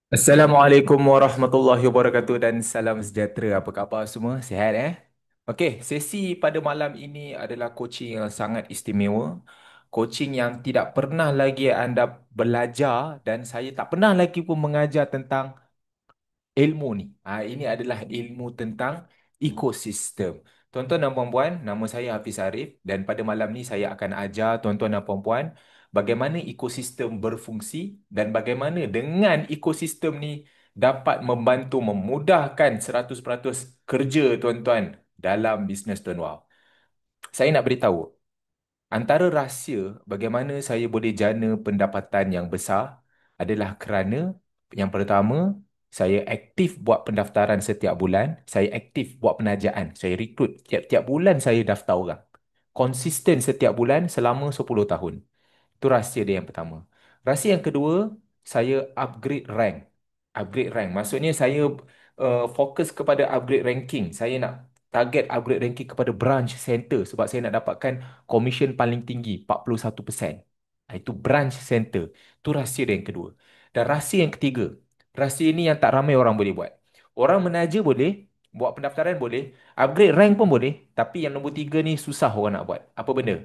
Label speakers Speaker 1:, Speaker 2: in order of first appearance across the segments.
Speaker 1: Assalamualaikum warahmatullahi wabarakatuh dan salam sejahtera. Apa khabar semua? Sihat Okey, sesi pada malam ini adalah coaching yang sangat istimewa. Coaching yang tidak pernah lagi anda belajar dan saya tak pernah lagi pun mengajar tentang ilmu ni. Ini adalah ilmu tentang ekosistem. Tuan-tuan dan puan-puan, nama saya Hafiz Arif dan pada malam ni saya akan ajar tuan-tuan dan puan-puan bagaimana ekosistem berfungsi dan bagaimana dengan ekosistem ni dapat membantu memudahkan 100% kerja tuan-tuan dalam bisnes tuan. Wow. Saya nak beritahu, antara rahsia bagaimana saya boleh jana pendapatan yang besar adalah kerana yang pertama, saya aktif buat pendaftaran setiap bulan, saya aktif buat penajaan, saya rekrut tiap-tiap bulan saya daftar orang. Konsisten setiap bulan selama 10 tahun. Itu rahsia dia yang pertama. Rahsia yang kedua, saya upgrade rank. Upgrade rank. Maksudnya saya fokus kepada upgrade ranking. Saya nak target upgrade ranking kepada branch center sebab saya nak dapatkan commission paling tinggi, 41%. Itu branch center. Itu rahsia dia yang kedua. Dan rahsia yang ketiga, rahsia ini yang tak ramai orang boleh buat. Orang menaja boleh, buat pendaftaran boleh, upgrade rank pun boleh, tapi yang nombor tiga ni susah orang nak buat. Apa benda?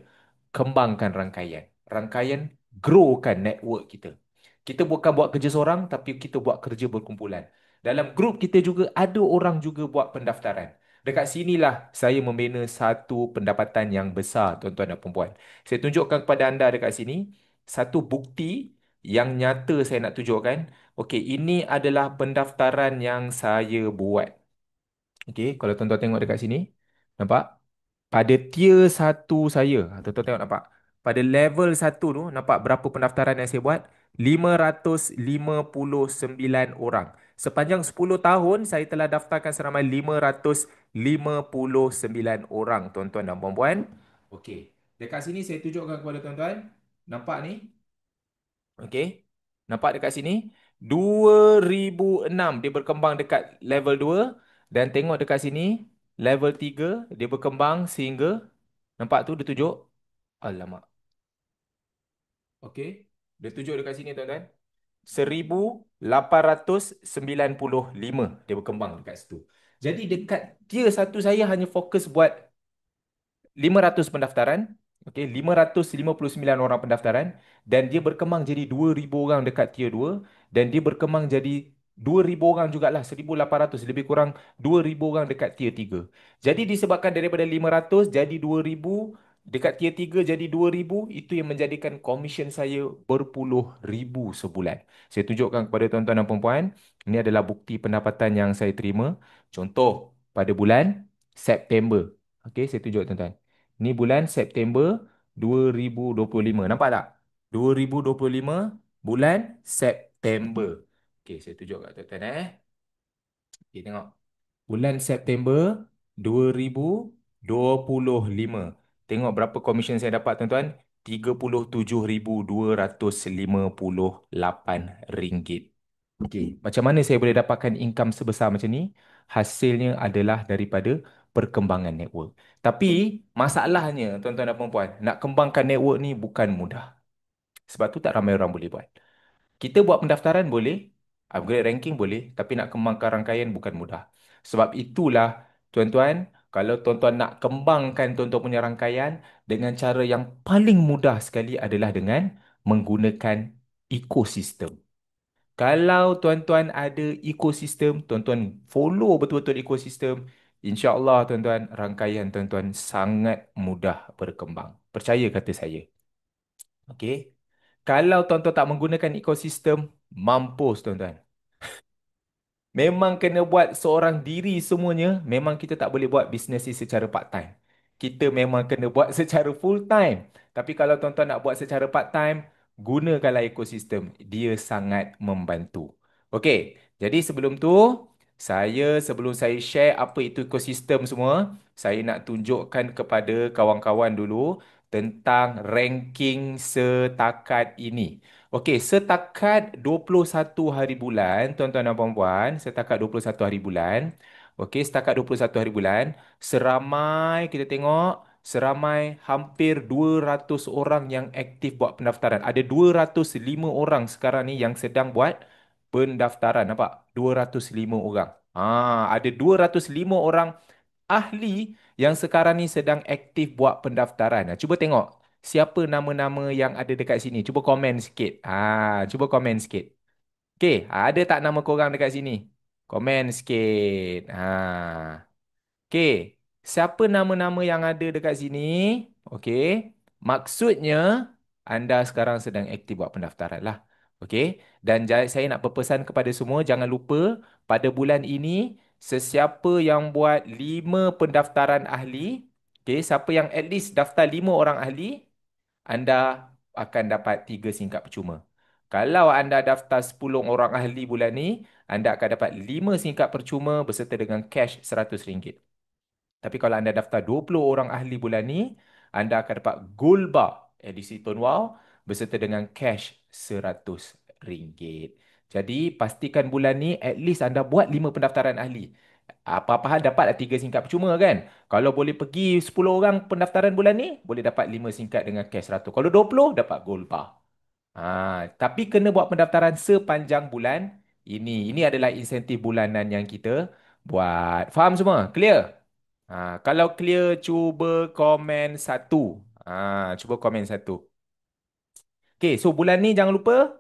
Speaker 1: Kembangkan rangkaian. Rangkaian, growkan network kita. Kita bukan buat kerja seorang, tapi kita buat kerja berkumpulan. Dalam grup kita juga ada orang juga buat pendaftaran. Dekat sinilah saya membina satu pendapatan yang besar, tuan-tuan dan puan-puan. Saya tunjukkan kepada anda dekat sini, satu bukti yang nyata saya nak tunjukkan. Okey, ini adalah pendaftaran yang saya buat. Okey, kalau tuan-tuan tengok dekat sini, nampak? Pada tier satu saya, tuan-tuan tengok nampak? Pada level satu tu, nampak berapa pendaftaran yang saya buat? 559 orang. Sepanjang 10 tahun, saya telah daftarkan seramai 559 orang, tuan-tuan dan puan-puan. Okey, dekat sini saya tunjukkan kepada tuan-tuan. Nampak ni? Okey. Nampak dekat sini? 2006 dia berkembang dekat level 2 dan tengok dekat sini level 3 dia berkembang sehingga nampak tu dia tunjuk. Alamak. Okey. Dia tunjuk dekat sini tuan-tuan. 1895 dia berkembang dekat situ. Jadi dekat tier satu saya hanya fokus buat 500 pendaftaran, okey, 559 orang pendaftaran dan dia berkembang jadi 2,000 orang dekat tier 2 dan dia berkembang jadi 2,000 orang jugalah, 1,800 lebih kurang 2,000 orang dekat tier 3. Jadi disebabkan daripada 500 jadi 2,000, dekat tier 3 jadi 2,000, itu yang menjadikan komisen saya berpuluh ribu sebulan. Saya tunjukkan kepada tuan-tuan dan puan-puan, ini adalah bukti pendapatan yang saya terima. Contoh pada bulan September. Okey, saya tunjuk tuan-tuan. Ni bulan September 2025. Nampak tak? 2025 bulan September. Okey, saya tunjuk kat tuan-tuan Okey, tengok. Bulan September 2025. Tengok berapa komisen saya dapat tuan-tuan? 37,258 ringgit. Okey, macam mana saya boleh dapatkan income sebesar macam ni? Hasilnya adalah daripada perkembangan network. Tapi masalahnya tuan-tuan dan puan-puan, nak kembangkan network ni bukan mudah. Sebab tu tak ramai orang boleh buat. Kita buat pendaftaran boleh, upgrade ranking boleh, tapi nak kembangkan rangkaian bukan mudah. Sebab itulah tuan-tuan, kalau tuan-tuan nak kembangkan tuan-tuan punya rangkaian dengan cara yang paling mudah sekali adalah dengan menggunakan ekosistem. Kalau tuan-tuan ada ekosistem, tuan-tuan follow betul-betul ekosistem, insya-Allah tuan-tuan, rangkaian tuan-tuan sangat mudah berkembang. Percaya kata saya. Okey. Kalau tuan-tuan tak menggunakan ekosistem, mampus tuan-tuan. Memang kena buat seorang diri semuanya. Memang kita tak boleh buat bisnes ni secara part-time. Kita memang kena buat secara full-time. Tapi kalau tuan-tuan nak buat secara part-time, gunakanlah ekosistem. Dia sangat membantu. Okey, jadi sebelum saya share apa itu ekosistem semua, saya nak tunjukkan kepada kawan-kawan dulu tentang ranking setakat ini. Okey, setakat 21 hari bulan, tuan-tuan dan puan-puan, setakat 21 hari bulan. Okey, setakat 21 hari bulan, seramai kita tengok, seramai hampir 200 orang yang aktif buat pendaftaran. Ada 205 orang sekarang ni yang sedang buat pendaftaran. Nampak? 205 orang. Ada 205 orang ahli yang sekarang ni sedang aktif buat pendaftaran. Cuba tengok siapa nama-nama yang ada dekat sini. Cuba komen sikit. Cuba komen sikit. Okey, ada tak nama korang dekat sini? Komen sikit. Okey, siapa nama-nama yang ada dekat sini? Okey, maksudnya anda sekarang sedang aktif buat pendaftaran lah. Okey, dan saya nak berpesan kepada semua, jangan lupa pada bulan ini, sesiapa yang buat 5 pendaftaran ahli, okey, siapa yang at least daftar 5 orang ahli, anda akan dapat 3 singkat percuma. Kalau anda daftar 10 orang ahli bulan ni, anda akan dapat 5 singkat percuma beserta dengan cash RM100. Tapi kalau anda daftar 20 orang ahli bulan ni, anda akan dapat gold bar edisi Tone Wow beserta dengan cash RM100. Jadi pastikan bulan ni at least anda buat 5 pendaftaran ahli. Apa-apa hal dapat 3 singkat percuma kan? Kalau boleh pergi 10 orang pendaftaran bulan ni, boleh dapat 5 singkat dengan cash 100. Kalau 20, dapat gold bar. Tapi kena buat pendaftaran sepanjang bulan ini. Ini adalah insentif bulanan yang kita buat. Faham semua? Clear? Kalau clear, cuba komen satu. Cuba komen satu. Okay, so bulan ni jangan lupa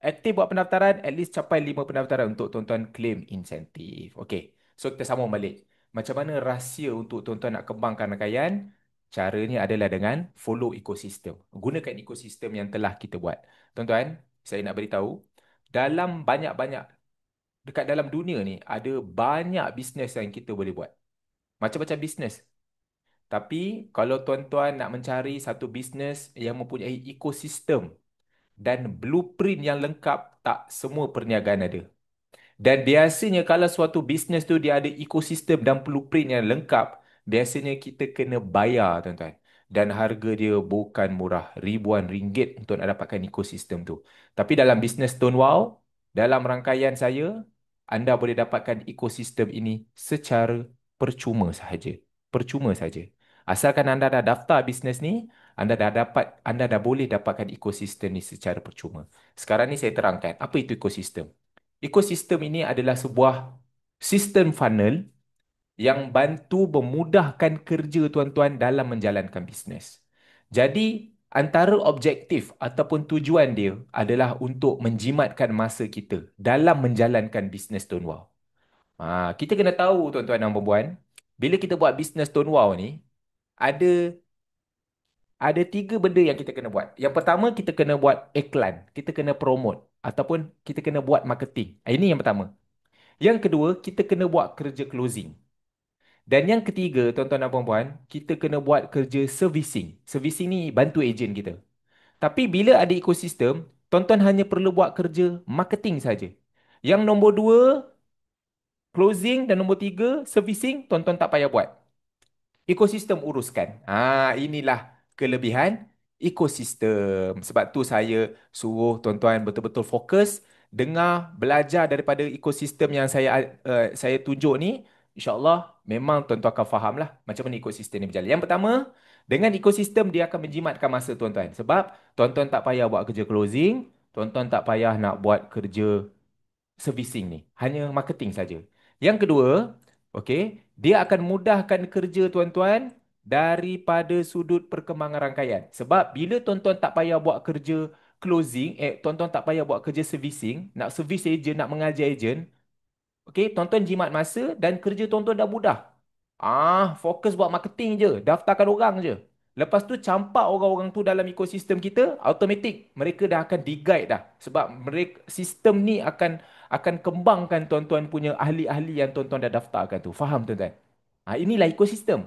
Speaker 1: aktif buat pendaftaran, at least capai 5 pendaftaran untuk tuan-tuan claim insentif. Okay, so kita sambung balik. Macam mana rahsia untuk tuan-tuan nak kembangkan rangkaian? Caranya adalah dengan follow ekosistem. Gunakan ekosistem yang telah kita buat. Tuan-tuan, saya nak beritahu, dalam banyak-banyak, dekat dalam dunia ni, ada banyak bisnes yang kita boleh buat. Macam-macam bisnes. Tapi kalau tuan-tuan nak mencari satu bisnes yang mempunyai ekosistem dan blueprint yang lengkap, tak semua perniagaan ada. Dan biasanya kalau suatu bisnes tu dia ada ekosistem dan blueprint yang lengkap, biasanya kita kena bayar, tuan-tuan. Dan harga dia bukan murah, ribuan ringgit untuk nak dapatkan ekosistem tu. Tapi dalam bisnes Tone Wow, dalam rangkaian saya, anda boleh dapatkan ekosistem ini secara percuma sahaja. Percuma sahaja. Asalkan anda dah daftar bisnes ni, anda dah boleh dapatkan ekosistem ni secara percuma. Sekarang ni saya terangkan, apa itu ekosistem? Ekosistem ini adalah sebuah sistem funnel yang bantu memudahkan kerja tuan-tuan dalam menjalankan bisnes. Jadi, antara objektif ataupun tujuan dia adalah untuk menjimatkan masa kita dalam menjalankan bisnes Tonewall. Kita kena tahu tuan-tuan dan puan, bila kita buat bisnes Tonewall ni, ada ada 3 benda yang kita kena buat. Yang pertama, kita kena buat iklan. Kita kena promote. Ataupun kita kena buat marketing. Ini yang pertama. Yang kedua, kita kena buat kerja closing. Dan yang ketiga, tuan-tuan dan puan-puan, kita kena buat kerja servicing. Servicing ni bantu ejen kita. Tapi bila ada ekosistem, tuan-tuan hanya perlu buat kerja marketing saja. Yang nombor 2, closing, dan nombor 3, servicing, tuan-tuan tak payah buat. Ekosistem uruskan. Inilah kelebihan ekosistem. Sebab tu saya suruh tuan-tuan betul-betul fokus, dengar, belajar daripada ekosistem yang saya tunjuk ni. InsyaAllah memang tuan-tuan akan faham lah macam mana ekosistem ni berjalan. Yang pertama, dengan ekosistem dia akan menjimatkan masa tuan-tuan. Sebab tuan-tuan tak payah buat kerja closing, tuan-tuan tak payah nak buat kerja servicing ni. Hanya marketing saja. Yang kedua, okey, dia akan mudahkan kerja tuan-tuan daripada sudut perkembangan rangkaian. Sebab bila tuan-tuan tak payah buat kerja closing, tuan-tuan tak payah buat kerja servicing, nak service agent, nak mengajar agent, okey, tuan-tuan jimat masa dan kerja tuan-tuan dah mudah. Fokus buat marketing je, daftarkan orang je. Lepas tu campak orang-orang tu dalam ekosistem kita, automatik mereka dah akan di-guide dah. Sebab mereka sistem ni akan kembangkan tuan-tuan punya ahli-ahli yang tuan-tuan dah daftarkan tu. Faham tuan-tuan? Inilah ekosistem.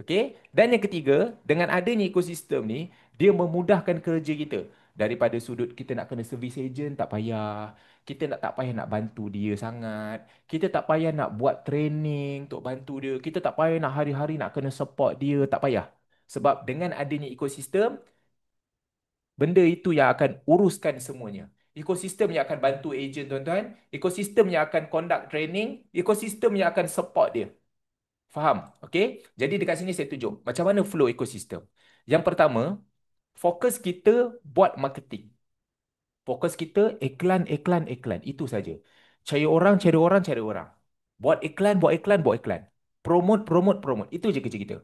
Speaker 1: Okey? Dan yang ketiga, dengan adanya ekosistem ni, dia memudahkan kerja kita. Daripada sudut kita nak kena service agent, tak payah. Kita tak payah nak bantu dia sangat. Kita tak payah nak buat training untuk bantu dia. Kita tak payah nak hari-hari nak kena support dia. Tak payah. Sebab dengan adanya ekosistem, benda itu yang akan uruskan semuanya. Ekosistem yang akan bantu agent tuan-tuan. Ekosistem yang akan conduct training. Ekosistem yang akan support dia. Faham? Okey? Jadi dekat sini saya tunjuk macam mana flow ekosistem. Yang pertama, fokus kita buat marketing. Fokus kita iklan, iklan, iklan. Itu saja. Cari orang, cari orang, cari orang. Buat iklan, buat iklan, buat iklan. Promote, promote, promote. Itu je kerja kita.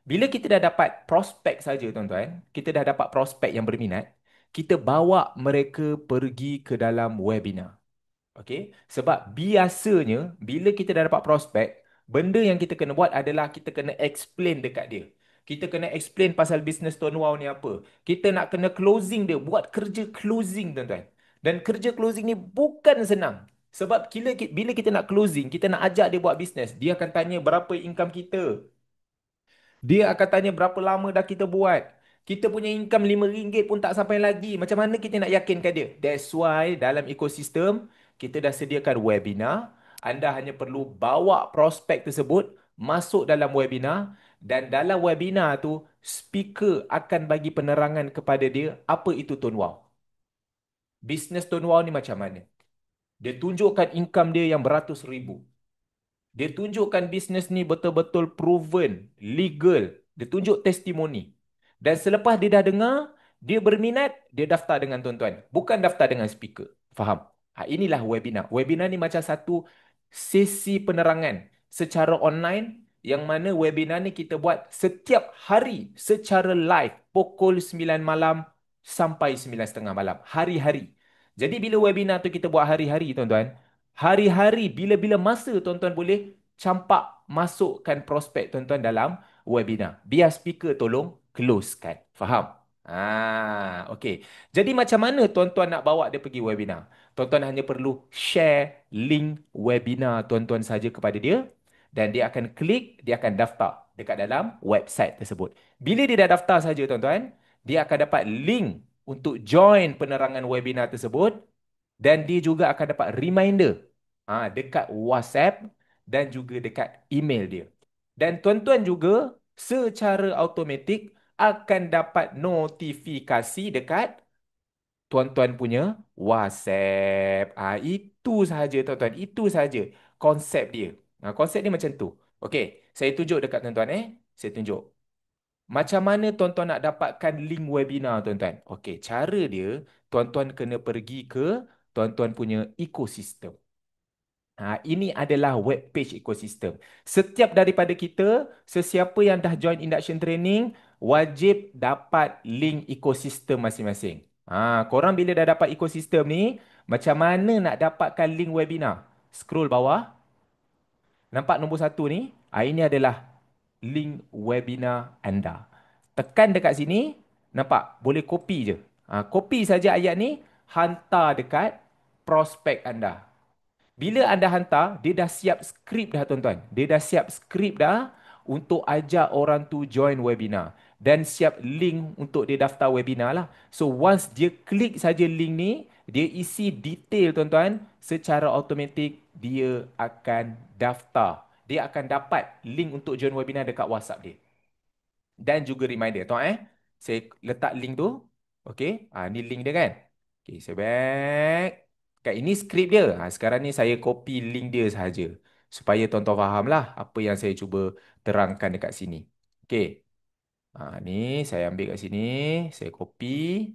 Speaker 1: Bila kita dah dapat prospek saja, tuan-tuan, kita dah dapat prospek yang berminat, kita bawa mereka pergi ke dalam webinar. Okey, sebab biasanya bila kita dah dapat prospek, benda yang kita kena buat adalah kita kena explain dekat dia. Kita kena explain pasal bisnes Tuan Wow ni apa. Kita nak kena closing dia, buat kerja closing tuan-tuan. Dan kerja closing ni bukan senang. Sebab bila kita nak closing, kita nak ajak dia buat bisnes, dia akan tanya berapa income kita. Dia akan tanya berapa lama dah kita buat. Kita punya income RM5 pun tak sampai lagi. Macam mana kita nak yakinkan dia? That's why dalam ekosistem, kita dah sediakan webinar. Anda hanya perlu bawa prospek tersebut masuk dalam webinar. Dan dalam webinar tu, speaker akan bagi penerangan kepada dia apa itu Tuan Wow. Bisnes Tuan Wow ni macam mana? Dia tunjukkan income dia yang beratus ribu. Dia tunjukkan bisnes ni betul-betul proven, legal. Dia tunjuk testimoni. Dan selepas dia dah dengar, dia berminat, dia daftar dengan tuan-tuan. Bukan daftar dengan speaker. Faham? Inilah webinar. Webinar ni macam satu sesi penerangan secara online yang mana webinar ni kita buat setiap hari secara live pukul 9 malam sampai 9:30 malam. Hari-hari. Jadi bila webinar tu kita buat hari-hari tuan-tuan, hari-hari bila-bila masa tuan-tuan boleh campak masukkan prospek tuan-tuan dalam webinar. Biar speaker tolong closekan. Faham? Okey. Jadi macam mana tuan-tuan nak bawa dia pergi webinar? Tuan-tuan hanya perlu share link webinar tuan-tuan saja kepada dia dan dia akan klik, dia akan daftar dekat dalam website tersebut. Bila dia dah daftar saja tuan-tuan, dia akan dapat link untuk join penerangan webinar tersebut dan dia juga akan dapat reminder dekat WhatsApp dan juga dekat email dia. Dan tuan-tuan juga secara automatik akan dapat notifikasi dekat tuan-tuan punya WhatsApp. Itu sahaja tuan-tuan. Itu sahaja konsep dia. Konsep dia macam tu. Okey, saya tunjuk dekat tuan-tuan Saya tunjuk. Macam mana tuan-tuan nak dapatkan link webinar tuan-tuan? Okey, cara dia tuan-tuan kena pergi ke tuan-tuan punya ekosistem. Ini adalah web page ekosistem. Setiap daripada kita, sesiapa yang dah join induction training, wajib dapat link ekosistem masing-masing. Korang bila dah dapat ekosistem ni, macam mana nak dapatkan link webinar? Scroll bawah. Nampak nombor satu ni? Ini adalah link webinar anda. Tekan dekat sini, nampak? Boleh copy je. Copy saja ayat ni, hantar dekat prospek anda. Bila anda hantar, dia dah siap skrip dah tuan-tuan. Dia dah siap skrip dah untuk ajak orang tu join webinar. Dan siap link untuk dia daftar webinar lah. So once dia klik saja link ni, dia isi detail tuan-tuan, secara automatik dia akan daftar. Dia akan dapat link untuk join webinar dekat WhatsApp dia. Dan juga reminder. Tuan saya letak link tu. Okey, ni link dia kan. Okey, saya back. Kat ini skrip dia. Sekarang ni saya copy link dia sahaja. Supaya tuan-tuan faham lah apa yang saya cuba terangkan dekat sini. Okey. Ni saya ambil kat sini. Saya copy.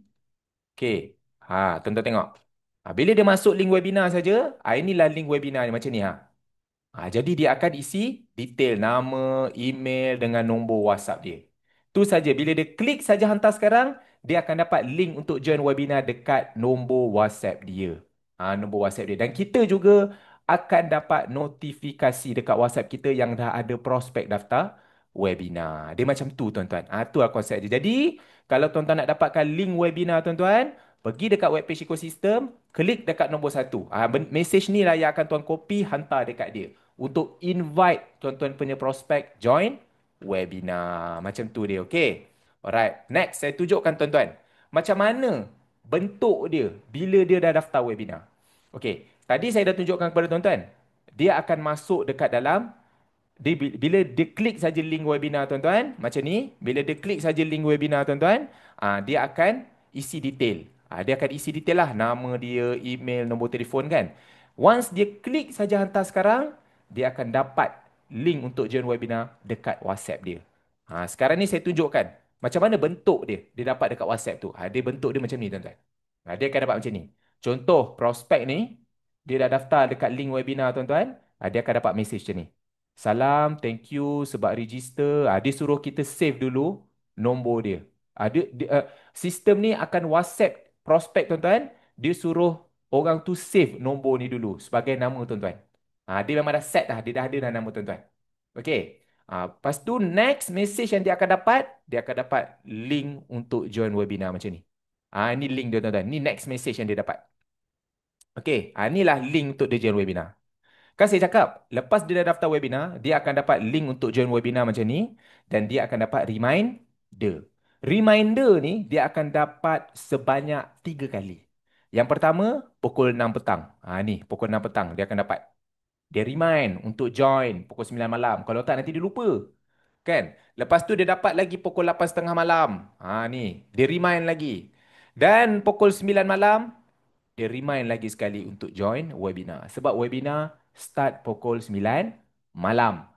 Speaker 1: Okey. Tuan-tuan tengok. Bila dia masuk link webinar saja, inilah link webinar ni macam ni jadi dia akan isi detail nama, email dengan nombor WhatsApp dia. Tu saja. Bila dia klik saja hantar sekarang, dia akan dapat link untuk join webinar dekat nombor WhatsApp dia. Nombor WhatsApp dia. Dan kita juga akan dapat notifikasi dekat WhatsApp kita yang dah ada prospek daftar webinar. Dia macam tu tuan-tuan. Tu lah konsep dia. Jadi, kalau tuan-tuan nak dapatkan link webinar tuan-tuan, pergi dekat webpage ekosistem, klik dekat nombor satu. Message ni lah yang akan tuan copy, hantar dekat dia untuk invite tuan-tuan punya prospek join webinar. Macam tu dia, okey? Alright, next saya tunjukkan tuan-tuan. Macam mana bentuk dia bila dia dah daftar webinar. Okey, tadi saya dah tunjukkan kepada tuan-tuan. Dia akan masuk dekat dalam bila dia klik saja link webinar tuan-tuan, macam ni, bila dia klik saja link webinar tuan-tuan, dia akan isi detail. Dia akan isi detail lah, nama dia, email, nombor telefon kan. Once dia klik saja hantar sekarang, dia akan dapat link untuk join webinar dekat WhatsApp dia. Sekarang ni saya tunjukkan macam mana bentuk dia, dia dapat dekat WhatsApp tu. Dia bentuk dia macam ni tuan-tuan. Dia akan dapat macam ni. Contoh, prospek ni, dia dah daftar dekat link webinar tuan-tuan. Dia akan dapat message macam ni. Salam, thank you sebab register. Dia suruh kita save dulu nombor dia. Sistem ni akan WhatsApp prospek tuan-tuan. Dia suruh orang tu save nombor ni dulu sebagai nama tuan-tuan. Dia memang dah set dah. Dia dah ada dah nama tuan-tuan. Okay. Lepas tu next message yang dia akan dapat link untuk join webinar macam ni. Ini link dia tuan-tuan. Ni next message yang dia dapat. Okey, inilah link untuk dia join webinar. Kan saya cakap, lepas dia dah daftar webinar, dia akan dapat link untuk join webinar macam ni dan dia akan dapat reminder. Reminder ni dia akan dapat sebanyak 3 kali. Yang pertama, pukul 6 petang. Ni, pukul 6 petang dia akan dapat. Dia remind untuk join pukul 9 malam. Kalau tak, nanti dia lupa. Kan? Lepas tu dia dapat lagi pukul 8.30 malam. Ni, dia remind lagi. Dan pukul 9 malam, dia remind lagi sekali untuk join webinar. Sebab webinar start pukul 9 malam.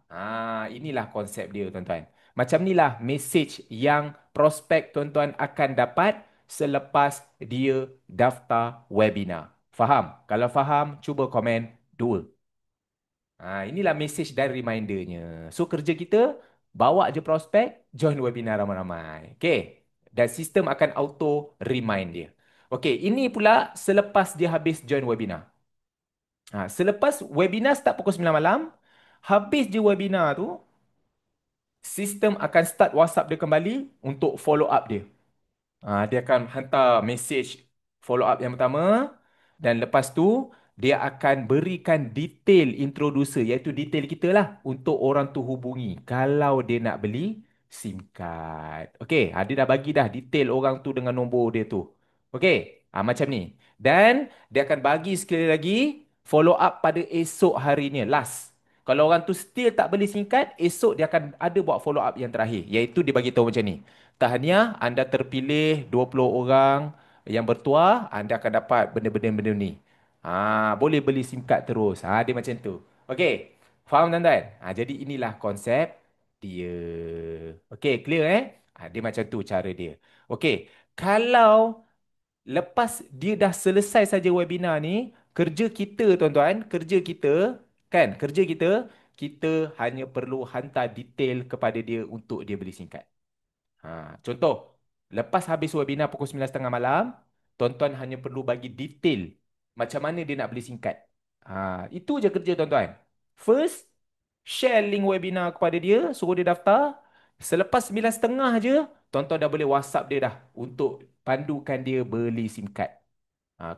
Speaker 1: Inilah konsep dia tuan-tuan. Macam inilah message yang prospek tuan-tuan akan dapat selepas dia daftar webinar. Faham? Kalau faham, cuba komen 2. Inilah message dan remindernya. So kerja kita, bawa je prospek, join webinar ramai-ramai. Okay. Dan sistem akan auto remind dia. Okay, ini pula selepas dia habis join webinar. Selepas webinar start pukul 9 malam, habis je webinar tu, sistem akan start WhatsApp dia kembali untuk follow up dia. Dia akan hantar message follow up yang pertama dan lepas tu dia akan berikan detail introducer iaitu detail kita lah untuk orang tu hubungi kalau dia nak beli SIM card. Okey, dia dah bagi dah detail orang tu dengan nombor dia tu. Okey, macam ni. Dan dia akan bagi sekali lagi follow up pada esok harinya last. Kalau orang tu still tak beli SIM card, esok dia akan ada buat follow up yang terakhir iaitu dia bagi tahu macam ni. Tahniah, anda terpilih 20 orang yang bertuah, anda akan dapat benda-benda ni. Boleh beli SIM card terus. Dia macam tu. Okey, faham tuan-tuan? Jadi inilah konsep dia. Okey, clear eh? Dia macam tu cara dia. Okey, kalau lepas dia dah selesai saja webinar ni, kerja kita tuan-tuan, kerja kita, kan, kerja kita, kita hanya perlu hantar detail kepada dia untuk dia beli SIM card. Contoh, lepas habis webinar pukul 9.30 malam, tuan-tuan hanya perlu bagi detail macam mana dia nak beli singkat. Itu je kerja tuan-tuan. First, share link webinar kepada dia, suruh dia daftar. Selepas 9.30 je, tuan-tuan dah boleh WhatsApp dia dah untuk pandukan dia beli SIM card.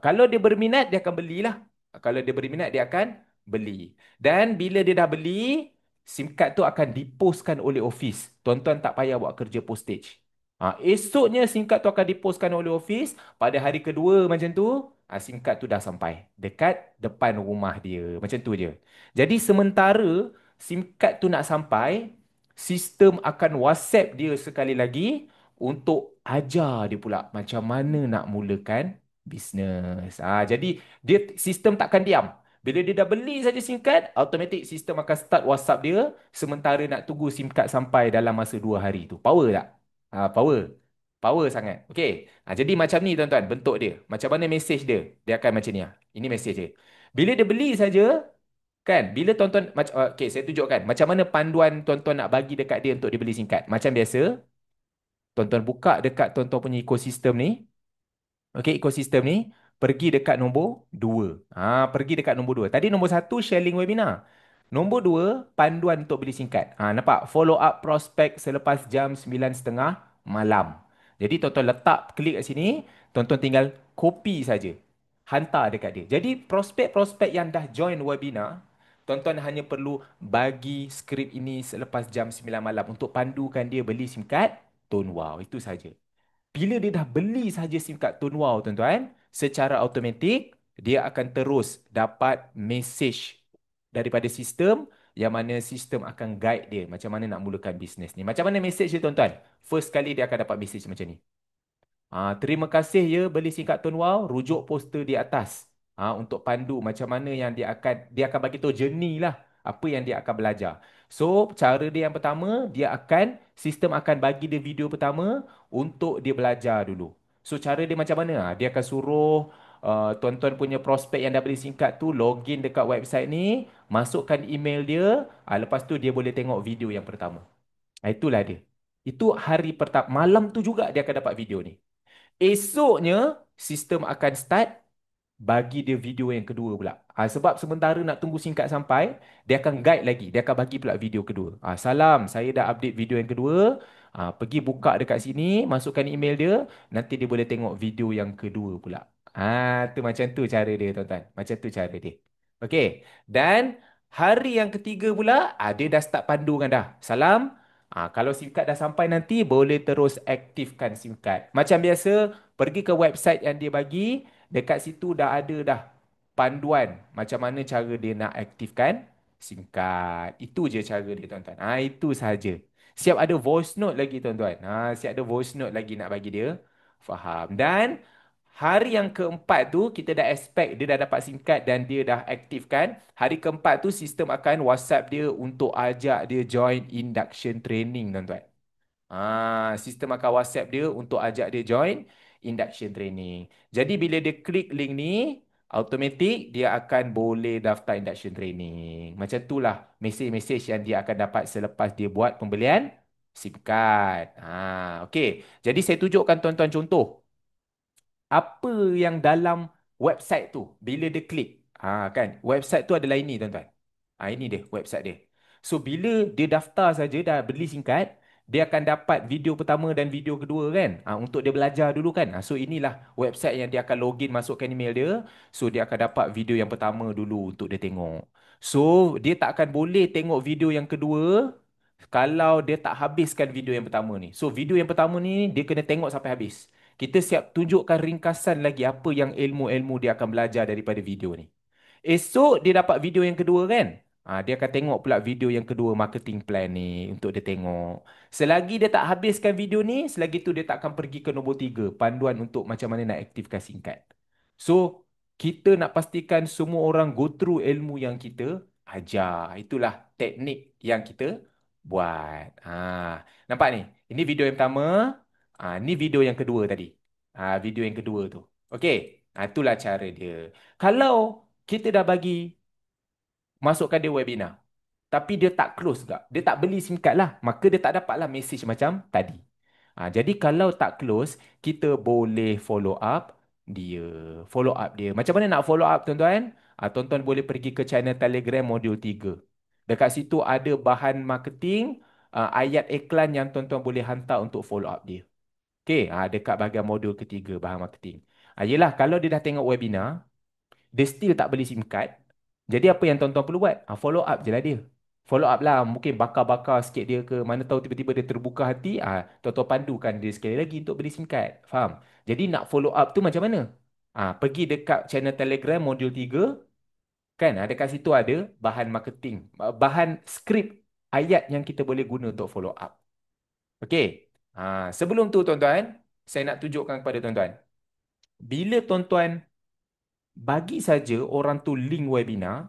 Speaker 1: Kalau dia berminat, dia akan belilah. Kalau dia berminat, dia akan beli. Dan bila dia dah beli, SIM card tu akan dipostkan oleh office. Tuan-tuan tak payah buat kerja postage. Esoknya SIM card tu akan dipostkan oleh office. Pada hari kedua macam tu, SIM card tu dah sampai dekat depan rumah dia. Macam tu je. Jadi sementara SIM card tu nak sampai, sistem akan WhatsApp dia sekali lagi untuk ajar dia pula macam mana nak mulakan bisnes. Jadi dia sistem takkan diam. Bila dia dah beli saja SIM card, automatik sistem akan start WhatsApp dia sementara nak tunggu SIM card sampai dalam masa 2 hari tu. Power tak? Power. Power sangat. Okey. Jadi macam ni tuan-tuan bentuk dia. Macam mana mesej dia? Dia akan macam ni. Ini mesej dia. Bila dia beli saja, kan? Bila tuan-tuan okey, saya tunjukkan macam mana panduan tuan-tuan nak bagi dekat dia untuk dia beli SIM card. Macam biasa, tuan-tuan buka dekat tuan-tuan punya ekosistem ni. Okey, ekosistem ni pergi dekat nombor 2. Pergi dekat nombor 2. Tadi nombor 1 sharing webinar. Nombor 2 panduan untuk beli singkat. Nampak? Follow up prospek selepas jam 9.30 malam. Jadi tuan-tuan letak klik kat sini, tuan-tuan tinggal copy saja. Hantar dekat dia. Jadi prospek-prospek yang dah join webinar, tuan-tuan hanya perlu bagi skrip ini selepas jam 9 malam untuk pandukan dia beli SIM card Tone Wow. Itu saja. Bila dia dah beli saja SIM card Tone Wow, tuan-tuan, secara automatik dia akan terus dapat message daripada sistem yang mana sistem akan guide dia macam mana nak mulakan bisnes ni. Macam mana message dia, tuan-tuan? First kali dia akan dapat message macam ni. Terima kasih ya beli SIM card Tone Wow, rujuk poster di atas. Untuk pandu macam mana yang dia akan bagi tahu journey lah apa yang dia akan belajar. So, cara dia yang pertama, sistem akan bagi dia video pertama untuk dia belajar dulu. So cara dia macam mana? Dia akan suruh tuan-tuan punya prospek yang dah beli singkat tu login dekat website ni, masukkan email dia, lepas tu dia boleh tengok video yang pertama. Itulah dia. Itu hari pertama, malam tu juga dia akan dapat video ni. Esoknya sistem akan start bagi dia video yang kedua pula. Sebab sementara nak tunggu singkat sampai, dia akan guide lagi. Dia akan bagi pula video kedua. Salam, saya dah update video yang kedua. Pergi buka dekat sini, masukkan email dia, nanti dia boleh tengok video yang kedua pula. Tu macam tu cara dia, tuan-tuan. Macam tu cara dia. Okey. Dan hari yang ketiga pula, dia dah start pandu kan dah. Salam. Kalau SIM card dah sampai nanti, boleh terus aktifkan SIM card. Macam biasa, pergi ke website yang dia bagi. Dekat situ dah ada dah panduan macam mana cara dia nak aktifkan SIM card. Itu je cara dia, tuan-tuan. Itu sahaja. Siap ada voice note lagi, tuan-tuan. Siap ada voice note lagi nak bagi dia. Faham. Dan hari yang keempat tu kita dah expect dia dah dapat SIM card dan dia dah aktifkan. Hari keempat tu sistem akan WhatsApp dia untuk ajak dia join induction training, tuan-tuan. Sistem akan WhatsApp dia untuk ajak dia join induction training. Jadi bila dia klik link ni, automatik dia akan boleh daftar induction training. Macam itulah mesej-mesej yang dia akan dapat selepas dia buat pembelian SIM card. Okey. Jadi saya tunjukkan tuan-tuan contoh apa yang dalam website tu bila dia klik. Kan, website tu adalah ini, tuan-tuan. Ini dia website dia. So bila dia daftar saja dah beli singkat, dia akan dapat video pertama dan video kedua kan. Untuk dia belajar dulu kan. So inilah website yang dia akan login, masukkan email dia. So dia akan dapat video yang pertama dulu untuk dia tengok. So dia tak akan boleh tengok video yang kedua kalau dia tak habiskan video yang pertama ni. So video yang pertama ni dia kena tengok sampai habis. Kita siap tunjukkan ringkasan lagi apa yang ilmu-ilmu dia akan belajar daripada video ni. Esok dia dapat video yang kedua kan? Dia akan tengok pula video yang kedua marketing plan ni untuk dia tengok. Selagi dia tak habiskan video ni, selagi tu dia tak akan pergi ke nombor tiga, panduan untuk macam mana nak aktifkan singkat. So, kita nak pastikan semua orang go through ilmu yang kita ajar. Itulah teknik yang kita buat. Nampak ni? Ini video yang pertama. Ni video yang kedua tadi. Video yang kedua tu. Okey. Itulah cara dia. Kalau kita dah bagi masukkan dia webinar, tapi dia tak close gak. Dia tak beli SIM card lah. Maka dia tak dapatlah message macam tadi. Jadi kalau tak close, kita boleh follow up dia. Follow up dia. Macam mana nak follow up, tuan-tuan? Tuan-tuan boleh pergi ke channel Telegram modul 3. Dekat situ ada bahan marketing, ayat iklan yang tuan-tuan boleh hantar untuk follow up dia. Okey, dekat bahagian modul ketiga, bahan marketing. Yelah, kalau dia dah tengok webinar, dia still tak beli SIM card. Jadi apa yang tuan-tuan perlu buat? Follow up je lah dia. Follow up lah. Mungkin bakar-bakar sikit dia ke. Mana tahu tiba-tiba dia terbuka hati. Tuan-tuan pandukan dia sekali lagi untuk beli SIM card. Faham? Jadi nak follow up tu macam mana? Pergi dekat channel Telegram modul 3. Kan? Dekat situ ada bahan marketing. Bahan skrip ayat yang kita boleh guna untuk follow up. Okey. Sebelum tu, tuan-tuan, saya nak tunjukkan kepada tuan-tuan. Bila tuan-tuan bagi saja orang tu link webinar,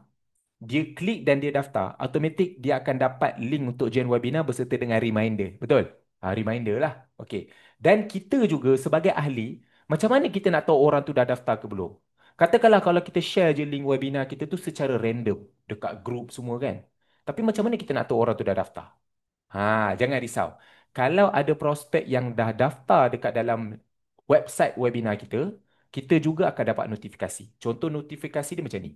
Speaker 1: dia klik dan dia daftar, automatik dia akan dapat link untuk join webinar beserta dengan reminder. Betul? Reminder lah. Okey. Dan kita juga sebagai ahli, macam mana kita nak tahu orang tu dah daftar ke belum? Katakanlah kalau kita share je link webinar kita tu secara random dekat grup semua kan. Tapi macam mana kita nak tahu orang tu dah daftar? Jangan risau. Kalau ada prospek yang dah daftar dekat dalam website webinar kita, kita juga akan dapat notifikasi. Contoh notifikasi dia macam ni.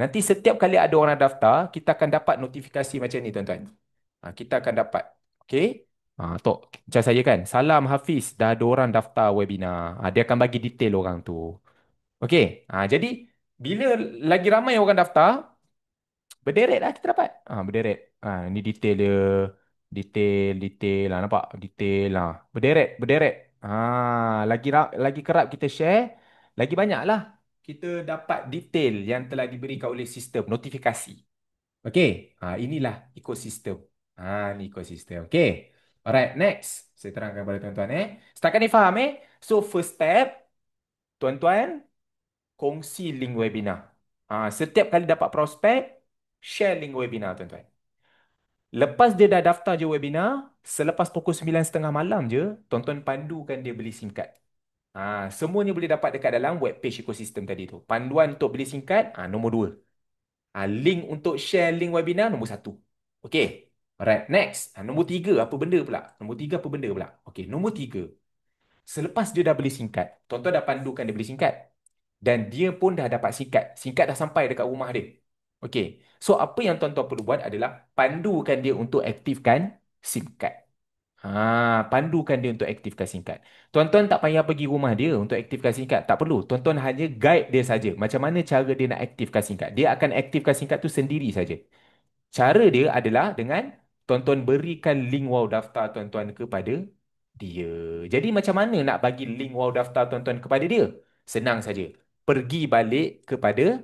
Speaker 1: Nanti setiap kali ada orang daftar, kita akan dapat notifikasi macam ni, tuan-tuan. Kita akan dapat. Okey? Tok, macam saya kan. Salam Hafiz, dah ada orang daftar webinar. Dia akan bagi detail orang tu. Okey? Jadi, bila lagi ramai orang daftar, berderet lah kita dapat. Berderet. Ni detail dia. Detail lah. Nampak? Detail lah. Berderet, berderet. Lagi kerap kita share, lagi banyak lah kita dapat detail yang telah diberikan oleh sistem notifikasi. Okey. Inilah ekosistem. Ni ekosistem. Okey. Alright, next. Saya terangkan kepada tuan-tuan Setakat ni faham So, first step, tuan-tuan, kongsi link webinar. Setiap kali dapat prospek, share link webinar, tuan-tuan. Lepas dia dah daftar je webinar, selepas pukul 9.30 malam je, tuan-tuan pandukan dia beli SIM card. Semuanya boleh dapat dekat dalam web page ekosistem tadi tu. Panduan untuk beli singkat, nombor dua. Link untuk share link webinar, nombor satu. Okay. Alright, next. Nombor tiga, apa benda pula? Nombor tiga, apa benda pula? Okay, nombor tiga. Selepas dia dah beli singkat, tuan-tuan dah pandukan dia beli singkat. Dan dia pun dah dapat singkat. Singkat dah sampai dekat rumah dia. Okay. So, apa yang tuan-tuan perlu buat adalah pandukan dia untuk aktifkan SIM card. Pandukan dia untuk aktifkan SIM card. Tuan-tuan tak payah pergi rumah dia untuk aktifkan SIM card. Tak perlu. Tuan-tuan hanya guide dia saja. Macam mana cara dia nak aktifkan SIM card. Dia akan aktifkan SIM card tu sendiri saja. Cara dia adalah dengan tuan-tuan berikan link wow daftar tuan-tuan kepada dia. Jadi macam mana nak bagi link wow daftar tuan-tuan kepada dia? Senang saja. Pergi balik kepada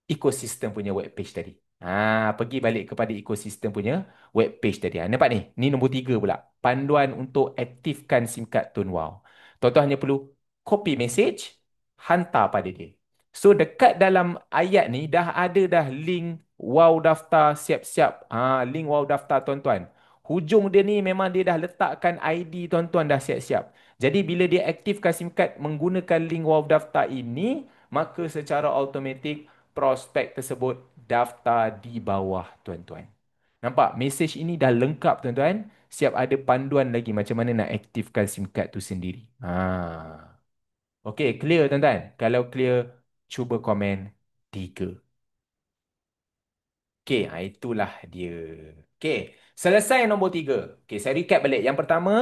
Speaker 1: ekosistem punya web page tadi. Pergi balik kepada ekosistem punya web page tadi. Nampak ni? Ni nombor tiga pula. Panduan untuk aktifkan SIM card Tun Wow. Tuan-tuan hanya perlu copy message, hantar pada dia. So dekat dalam ayat ni dah ada dah link wow daftar siap-siap. Link wow daftar tuan-tuan. Hujung dia ni memang dia dah letakkan ID tuan-tuan dah siap-siap. Jadi bila dia aktifkan SIM card menggunakan link wow daftar ini, maka secara automatik prospek tersebut daftar di bawah tuan-tuan. Nampak? Mesej ini dah lengkap tuan-tuan. Siap ada panduan lagi macam mana nak aktifkan SIM card tu sendiri. Okey, clear tuan-tuan? Kalau clear, cuba komen 3. Okey, itulah dia. Okey, selesai nombor 3. Okey, saya recap balik. Yang pertama,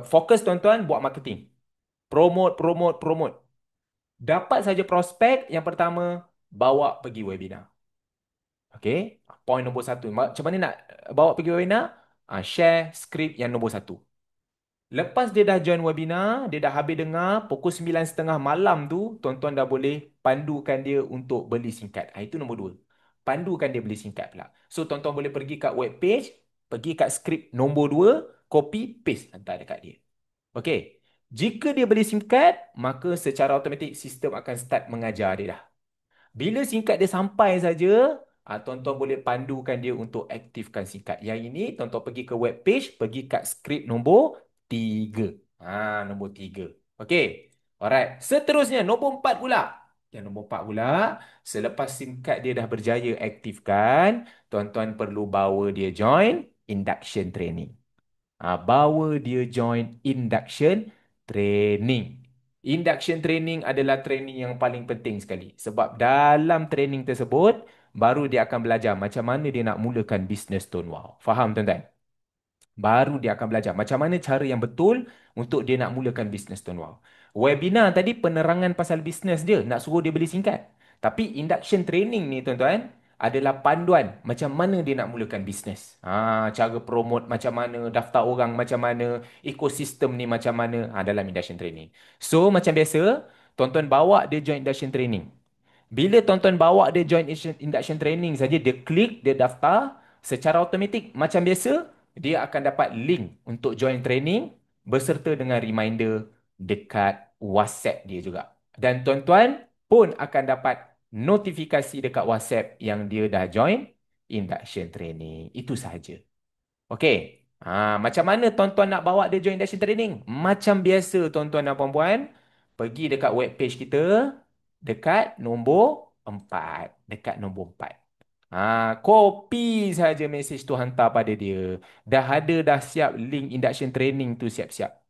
Speaker 1: fokus tuan-tuan buat marketing. Promote, promote, promote. Dapat saja prospek, yang pertama, bawa pergi webinar. Okey, point nombor satu. Macam mana nak bawa pergi webinar? Share skrip yang nombor satu. Lepas dia dah join webinar, dia dah habis dengar, pukul 9.30 malam tu, tuan-tuan dah boleh pandukan dia untuk beli singkat. Itu nombor dua. Pandukan dia beli singkat pula. So, tuan-tuan boleh pergi kat web page, pergi kat skrip nombor dua, copy, paste, hantar dekat dia. Okey. Jika dia beli singkat, maka secara automatik sistem akan start mengajar dia dah. Bila singkat dia sampai saja, tuan-tuan boleh pandukan dia untuk aktifkan singkat. Yang ini, tuan-tuan pergi ke web page, pergi kat skrip nombor 3. Nombor 3. Okey. Alright. Seterusnya, nombor 4 pula. Yang nombor 4 pula, selepas singkat dia dah berjaya aktifkan, tuan-tuan perlu bawa dia join induction training. Bawa dia join induction training. Induction training adalah training yang paling penting sekali. Sebab dalam training tersebut, baru dia akan belajar macam mana dia nak mulakan bisnes Tone Wow. Faham tuan-tuan? Baru dia akan belajar macam mana cara yang betul untuk dia nak mulakan bisnes Tuan Wow. Webinar tadi penerangan pasal bisnes dia, nak suruh dia beli singkat. Tapi induction training ni tuan-tuan adalah panduan macam mana dia nak mulakan bisnes. Cara promote macam mana, daftar orang macam mana, ekosistem ni macam mana dalam induction training. So macam biasa, tuan-tuan bawa dia join induction training. Bila tuan-tuan bawa dia join induction training saja, dia klik, dia daftar, secara automatik macam biasa, dia akan dapat link untuk join training beserta dengan reminder dekat WhatsApp dia juga. Dan tuan-tuan pun akan dapat notifikasi dekat WhatsApp yang dia dah join induction training. Itu sahaja. Okey. Macam mana tuan-tuan nak bawa dia join induction training? Macam biasa tuan-tuan dan puan-puan, pergi dekat web page kita, dekat nombor 4. Dekat nombor 4. Copy saja mesej tu hantar pada dia. Dah ada dah siap link induction training tu siap-siap.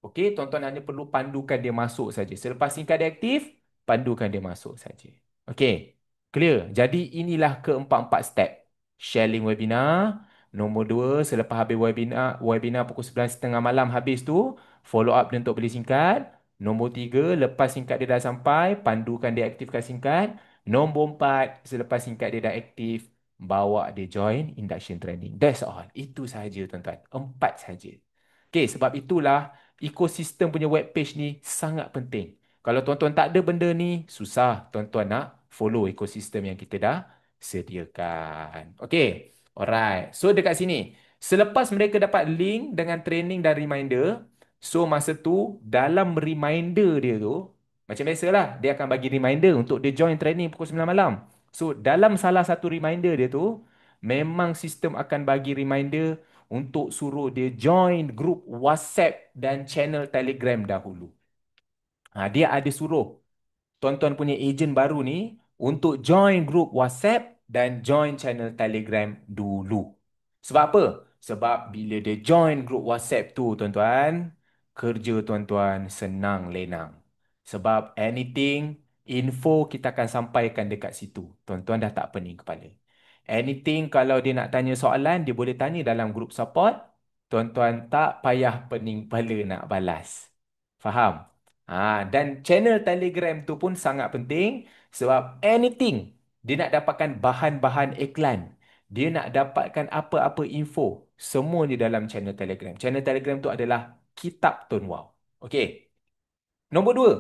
Speaker 1: Okey, tuan-tuan hanya perlu pandukan dia masuk saja. Selepas singkat dia aktif, pandukan dia masuk saja. Okey, clear. Jadi inilah keempat-empat step. Share link webinar. Nombor dua, selepas habis webinar pukul 11.30 malam habis tu, follow up dia untuk beli singkat. Nombor tiga, lepas singkat dia dah sampai, pandukan dia aktifkan singkat. Nombor empat, selepas singkat dia dah aktif, bawa dia join induction training. That's all. Itu sahaja tuan-tuan. 4 sahaja. Okay, sebab itulah ekosistem punya web page ni sangat penting. Kalau tuan-tuan tak ada benda ni, susah tuan-tuan nak follow ekosistem yang kita dah sediakan. Okay, alright. So dekat sini, selepas mereka dapat link dengan training dan reminder, so masa tu dalam reminder dia tu, macam biasalah, dia akan bagi reminder untuk dia join training pukul 9 malam. So dalam salah satu reminder dia tu, memang sistem akan bagi reminder untuk suruh dia join grup WhatsApp dan channel Telegram dahulu. Dia ada suruh tuan-tuan punya ejen baru ni untuk join grup WhatsApp dan join channel Telegram dulu. Sebab apa? Sebab bila dia join grup WhatsApp tu, tuan-tuan, kerja tuan-tuan senang lenang. Sebab anything, info kita akan sampaikan dekat situ. Tuan-tuan dah tak pening kepala. Anything kalau dia nak tanya soalan, dia boleh tanya dalam grup support. Tuan-tuan tak payah pening kepala nak balas. Faham? Dan channel Telegram tu pun sangat penting sebab anything dia nak dapatkan bahan-bahan iklan, dia nak dapatkan apa-apa info, semua di dalam channel Telegram. Channel Telegram tu adalah kitab Tun Wow. Okey. Nombor dua,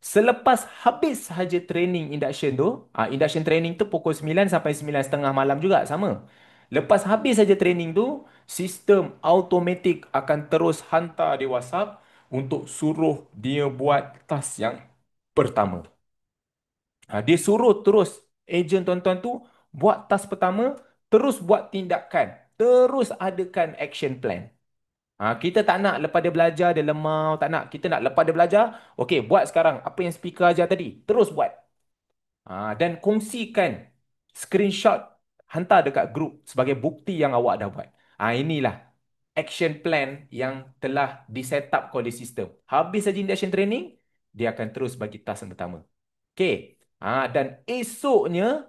Speaker 1: selepas habis sahaja training induction tu, induction training tu pukul 9 sampai 9:30 malam juga sama. Lepas habis saja training tu, sistem automatik akan terus hantar di WhatsApp untuk suruh dia buat task yang pertama. Dia suruh terus ejen tuan-tuan tu buat task pertama, terus buat tindakan, terus adakan action plan. Kita tak nak lepas dia belajar, dia lemau, tak nak. Kita nak lepas dia belajar, okey, buat sekarang. Apa yang speaker ajar tadi, terus buat. Dan kongsikan screenshot, hantar dekat grup sebagai bukti yang awak dah buat. Inilah action plan yang telah diset up oleh sistem. Habis saja induction training, dia akan terus bagi task yang pertama. Okey. Dan esoknya,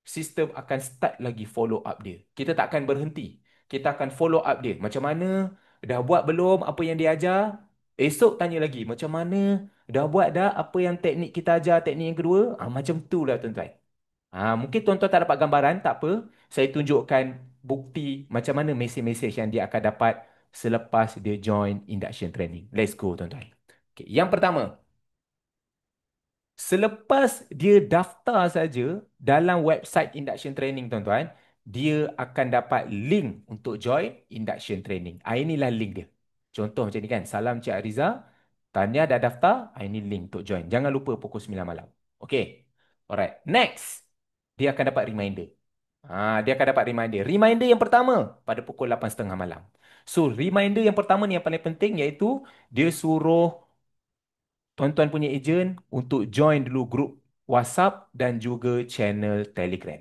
Speaker 1: sistem akan start lagi follow up dia. Kita tak akan berhenti. Kita akan follow up dia. Macam mana? Dah buat belum apa yang dia ajar? Esok tanya lagi. Macam mana? Dah buat dah apa yang teknik kita ajar, teknik yang kedua? Macam tu lah tuan-tuan. Mungkin tuan-tuan tak dapat gambaran, tak apa. Saya tunjukkan bukti macam mana mesej-mesej yang dia akan dapat selepas dia join induction training. Let's go tuan-tuan. Okay. Yang pertama, selepas dia daftar saja dalam website induction training tuan-tuan, dia akan dapat link untuk join induction training. Inilah link dia. Contoh macam ni kan. Salam Cik Ariza. Tanya dah daftar. Ini link untuk join. Jangan lupa pukul 9 malam. Okay. Alright. Next. Dia akan dapat reminder. Dia akan dapat reminder. Reminder yang pertama pada pukul 8:30 malam. So, reminder yang pertama ni yang paling penting iaitu dia suruh tuan-tuan punya ejen untuk join dulu grup WhatsApp dan juga channel Telegram.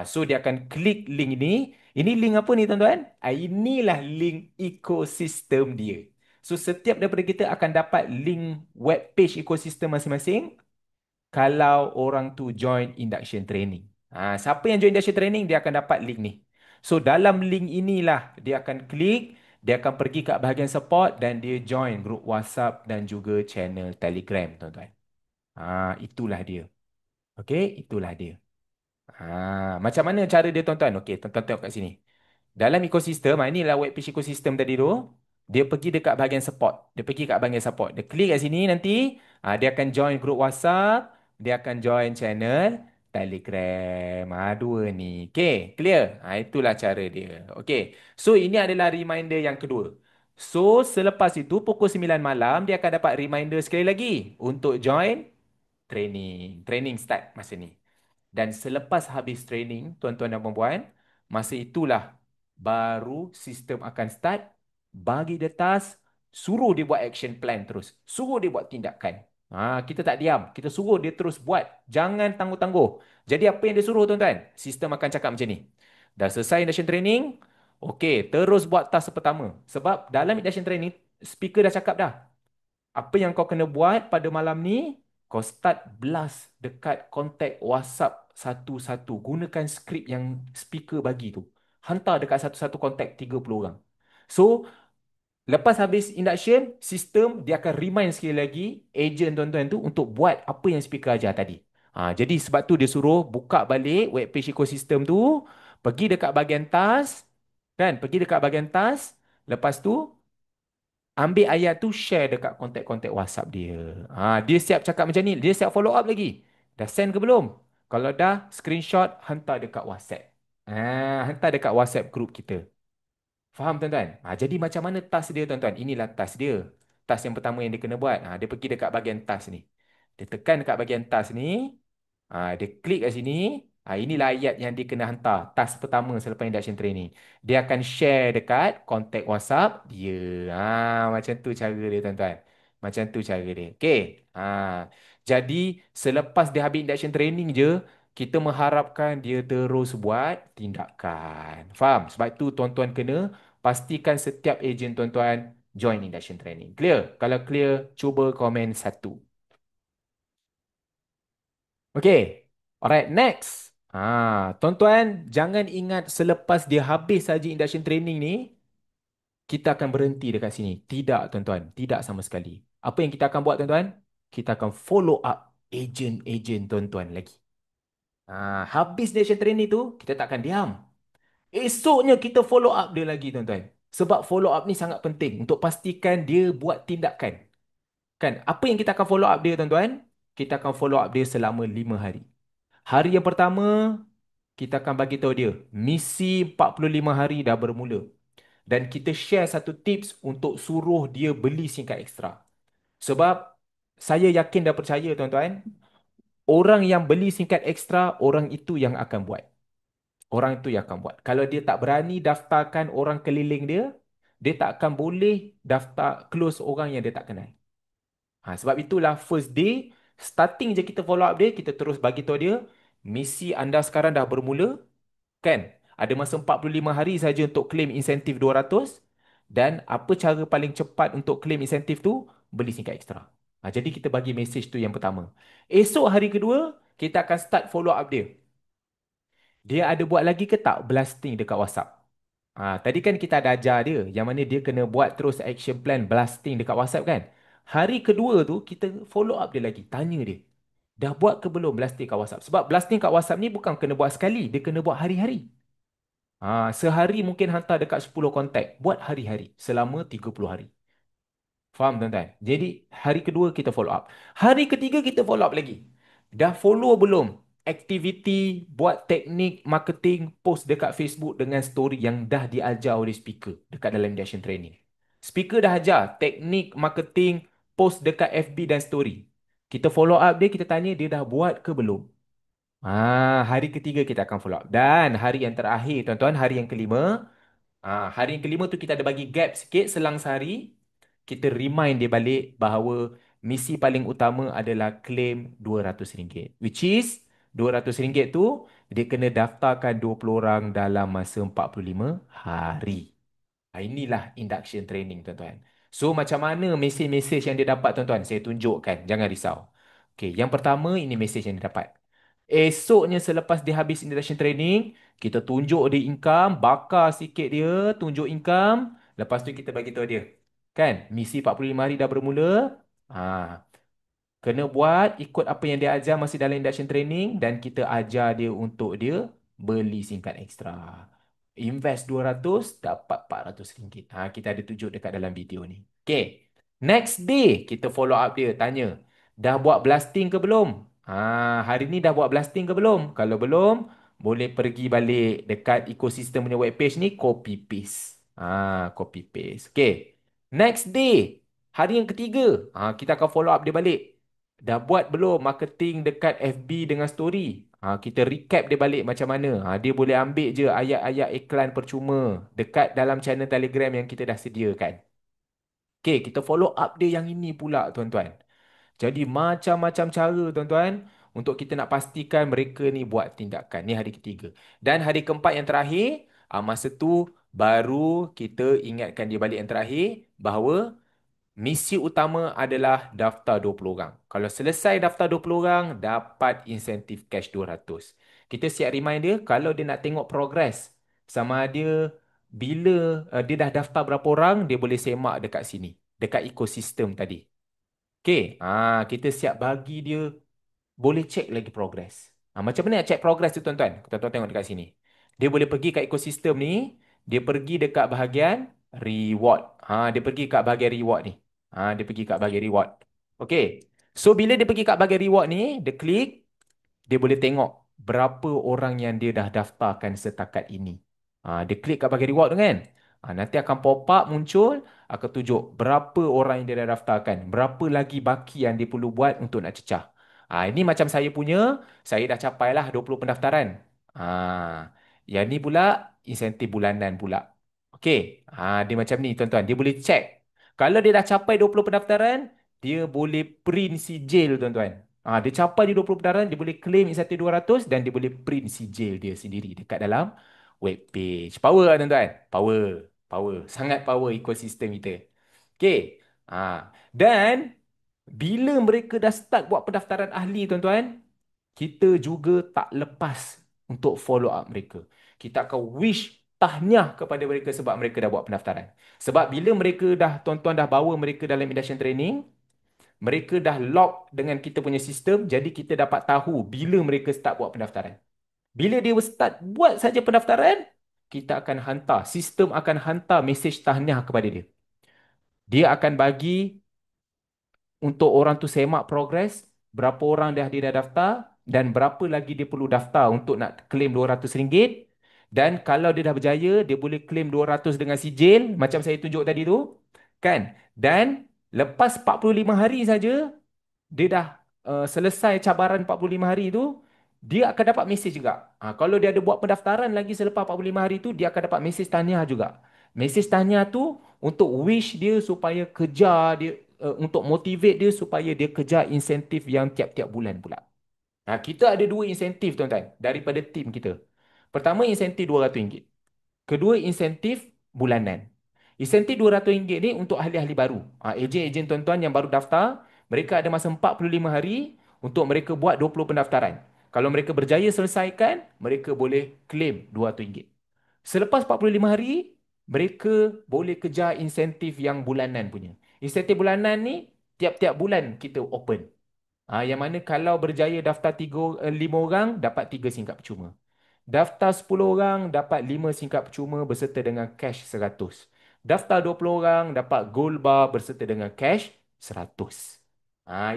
Speaker 1: So dia akan klik link ini. Ini link apa ni tuan-tuan? Inilah link ekosistem dia. So setiap daripada kita akan dapat link web page ekosistem masing-masing kalau orang tu join induction training. Siapa yang join induction training dia akan dapat link ni. So dalam link inilah dia akan klik, dia akan pergi ke bahagian support dan dia join grup WhatsApp dan juga channel Telegram, tuan-tuan. Itulah dia. Okey, itulah dia. Macam mana cara dia, tuan-tuan? Okey, tuan-tuan tengok kat sini. Dalam ekosistem, inilah web page ekosistem tadi tu. Dia pergi dekat bahagian support. Dia pergi kat bahagian support. Dia klik kat sini nanti. Dia akan join grup WhatsApp. Dia akan join channel Telegram. Dua ni. Okay, clear? Itulah cara dia. Okay. So, ini adalah reminder yang kedua. So, selepas itu, pukul 9 malam, dia akan dapat reminder sekali lagi untuk join training. Training start masa ni. Dan selepas habis training, tuan-tuan dan puan-puan, masa itulah baru sistem akan start, bagi dia task, suruh dia buat action plan terus. Suruh dia buat tindakan. Kita tak diam. Kita suruh dia terus buat. Jangan tangguh-tangguh. Jadi apa yang dia suruh tuan-tuan? Sistem akan cakap macam ni. Dah selesai induction training? Okey, terus buat task pertama. Sebab dalam induction training, speaker dah cakap dah. Apa yang kau kena buat pada malam ni, kau start blast dekat kontak WhatsApp satu-satu. Gunakan skrip yang speaker bagi tu. Hantar dekat satu-satu kontak 30 orang. So, lepas habis induction, sistem dia akan remind sekali lagi ejen tuan-tuan tu untuk buat apa yang speaker ajar tadi. Jadi sebab tu dia suruh buka balik web page ekosistem tu, pergi dekat bahagian task, kan? Pergi dekat bahagian task, lepas tu ambil ayat tu share dekat kontak-kontak WhatsApp dia. Dia siap cakap macam ni. Dia siap follow up lagi. Dah send ke belum? Kalau dah, screenshot hantar dekat WhatsApp. Hantar dekat WhatsApp group kita. Faham tuan-tuan? Jadi macam mana task dia tuan-tuan? Inilah task dia. Task yang pertama yang dia kena buat. Dia pergi dekat bahagian task ni. Dia tekan dekat bahagian task ni. Dia klik kat sini. Inilah ayat yang dia kena hantar. Task pertama selepas induction training. Dia akan share dekat kontak WhatsApp dia. Macam tu cara dia tuan-tuan. Macam tu cara dia. Okay. Jadi selepas dia habis induction training je, kita mengharapkan dia terus buat tindakan. Faham? Sebab tu tuan-tuan kena pastikan setiap ejen tuan-tuan join induction training. Clear? Kalau clear, cuba komen satu. Okay. Alright, next. Tuan-tuan, jangan ingat selepas dia habis saja induction training ni, kita akan berhenti dekat sini. Tidak, tuan-tuan. Tidak sama sekali. Apa yang kita akan buat, tuan-tuan? Kita akan follow up ejen-ejen tuan-tuan lagi. Habis induction training tu, kita tak akan diam. Esoknya kita follow up dia lagi, tuan-tuan. Sebab follow up ni sangat penting untuk pastikan dia buat tindakan. Kan? Apa yang kita akan follow up dia, tuan-tuan? Kita akan follow up dia selama 5 hari. Hari yang pertama, kita akan bagi tahu dia, misi 45 hari dah bermula. Dan kita share satu tips untuk suruh dia beli singkat ekstra. Sebab saya yakin dan percaya tuan-tuan, orang yang beli singkat ekstra, orang itu yang akan buat. Orang itu yang akan buat. Kalau dia tak berani daftarkan orang keliling dia, dia tak akan boleh daftar close orang yang dia tak kenal. Sebab itulah first day, starting je kita follow up dia, kita terus bagi tahu dia, misi anda sekarang dah bermula, kan? Ada masa 45 hari saja untuk claim insentif 200 dan apa cara paling cepat untuk claim insentif tu? Beli singkat ekstra. Jadi kita bagi message tu yang pertama. Esok hari kedua, kita akan start follow up dia. Dia ada buat lagi ke tak blasting dekat WhatsApp? Tadi kan kita ada ajar dia yang mana dia kena buat terus action plan blasting dekat WhatsApp kan? Hari kedua tu kita follow up dia lagi, tanya dia. Dah buat ke belum blasting kat WhatsApp? Sebab blasting kat WhatsApp ni bukan kena buat sekali, dia kena buat hari-hari. Sehari mungkin hantar dekat 10 kontak. Buat hari-hari selama 30 hari. Faham tuan-tuan? Jadi hari kedua kita follow up. Hari ketiga kita follow up lagi. Dah follow belum? Aktiviti, buat teknik marketing, post dekat Facebook dengan story yang dah diajar oleh speaker dekat dalam induction training. Speaker dah ajar teknik marketing, post dekat FB dan story. Kita follow up dia, kita tanya dia dah buat ke belum? Hari ketiga kita akan follow up. Dan hari yang terakhir, tuan-tuan, hari yang kelima. Hari yang kelima tu kita ada bagi gap sikit, selang sehari. Kita remind dia balik bahawa misi paling utama adalah claim RM200. Which is, RM200 tu, dia kena daftarkan 20 orang dalam masa 45 hari. Inilah induction training, tuan-tuan. So, macam mana mesej-mesej yang dia dapat, tuan-tuan? Saya tunjukkan. Jangan risau. Okay, yang pertama, ini mesej yang dia dapat. Esoknya selepas dia habis induction training, kita tunjuk dia income, bakar sikit dia, tunjuk income. Lepas tu kita bagi tahu dia. Kan, misi 45 hari dah bermula. Ha, Kena buat ikut apa yang dia ajar masih dalam induction training dan kita ajar dia untuk dia beli singkat ekstra. Invest 200 dapat RM400. Kita ada tunjuk dekat dalam video ni. Okay. Next day kita follow up dia tanya, dah buat blasting ke belum? Hari ni dah buat blasting ke belum? Kalau belum, boleh pergi balik dekat ekosistem punya webpage ni, copy paste. Copy paste. Okay. Next day, hari yang ketiga, kita akan follow up dia balik. Dah buat belum marketing dekat FB dengan story? Kita recap dia balik macam mana. Dia boleh ambil je ayat-ayat iklan percuma dekat dalam channel Telegram yang kita dah sediakan. Okay, kita follow up dia yang ini pula, tuan-tuan. Jadi macam-macam cara, tuan-tuan, untuk kita nak pastikan mereka ni buat tindakan. Ni hari ketiga. Dan hari keempat yang terakhir, masa tu baru kita ingatkan dia balik yang terakhir bahawa misi utama adalah daftar 20 orang. Kalau selesai daftar 20 orang, dapat insentif cash 200. Kita siap remind dia kalau dia nak tengok progress. Sama ada bila dia dah daftar berapa orang, dia boleh semak dekat sini. Dekat ekosistem tadi. Okay, kita siap bagi dia boleh check lagi progress. Macam mana nak check progress tu tuan-tuan? Tuan-tuan tengok dekat sini. Dia boleh pergi kat ekosistem ni, dia pergi dekat bahagian reward. Dia pergi kat bahagian reward ni. Dia pergi kat bahagian reward. Okay. So bila dia pergi kat bahagian reward ni, dia klik, dia boleh tengok berapa orang yang dia dah daftarkan setakat ini. Dia klik kat bahagian reward tu kan. Nanti akan pop up muncul, akan tunjuk berapa orang yang dia dah daftarkan, berapa lagi baki yang dia perlu buat untuk nak cecah. Ini macam saya punya, saya dah capai lah 20 pendaftaran. Yang ni pula insentif bulanan pula. Okey. Dia macam ni tuan-tuan, dia boleh check. Kalau dia dah capai 20 pendaftaran, dia boleh print sijil tuan-tuan. Dia capai di 20 pendaftaran, dia boleh claim insentif 200 dan dia boleh print sijil dia sendiri dekat dalam web page. Power lah tuan-tuan. Power. Power. Sangat power ekosistem kita. Okey. Dan bila mereka dah start buat pendaftaran ahli tuan-tuan, kita juga tak lepas untuk follow up mereka. Kita akan wish tahniah kepada mereka sebab mereka dah buat pendaftaran. Sebab bila mereka dah, tuan-tuan dah bawa mereka dalam induction training, mereka dah log dengan kita punya sistem, jadi kita dapat tahu bila mereka start buat pendaftaran. Bila dia start buat saja pendaftaran, kita akan hantar, sistem akan hantar mesej tahniah kepada dia. Dia akan bagi untuk orang tu semak progres, berapa orang dia dah daftar dan berapa lagi dia perlu daftar untuk nak claim RM200. Dan kalau dia dah berjaya, dia boleh claim 200 dengan sijil macam saya tunjuk tadi tu, kan? Dan lepas 45 hari saja dia dah selesai cabaran 45 hari tu, dia akan dapat mesej juga. Kalau dia ada buat pendaftaran lagi selepas 45 hari tu, dia akan dapat mesej tahniah juga. Mesej tahniah tu untuk wish dia supaya kejar dia, untuk motivate dia supaya dia kejar insentif yang tiap-tiap bulan pula. Kita ada dua insentif tuan-tuan daripada tim kita. Pertama, insentif RM200. Kedua, insentif bulanan. Insentif RM200 ni untuk ahli-ahli baru. Ejen-ejen tuan-tuan yang baru daftar, mereka ada masa 45 hari untuk mereka buat 20 pendaftaran. Kalau mereka berjaya selesaikan, mereka boleh claim RM200. Selepas 45 hari, mereka boleh kejar insentif yang bulanan punya. Insentif bulanan ni, tiap-tiap bulan kita open. Yang mana kalau berjaya daftar 5 orang, dapat 3 singkap percuma. Daftar 10 orang dapat 5 singkap percuma berserta dengan cash 100. Daftar 20 orang dapat gold bar berserta dengan cash 100.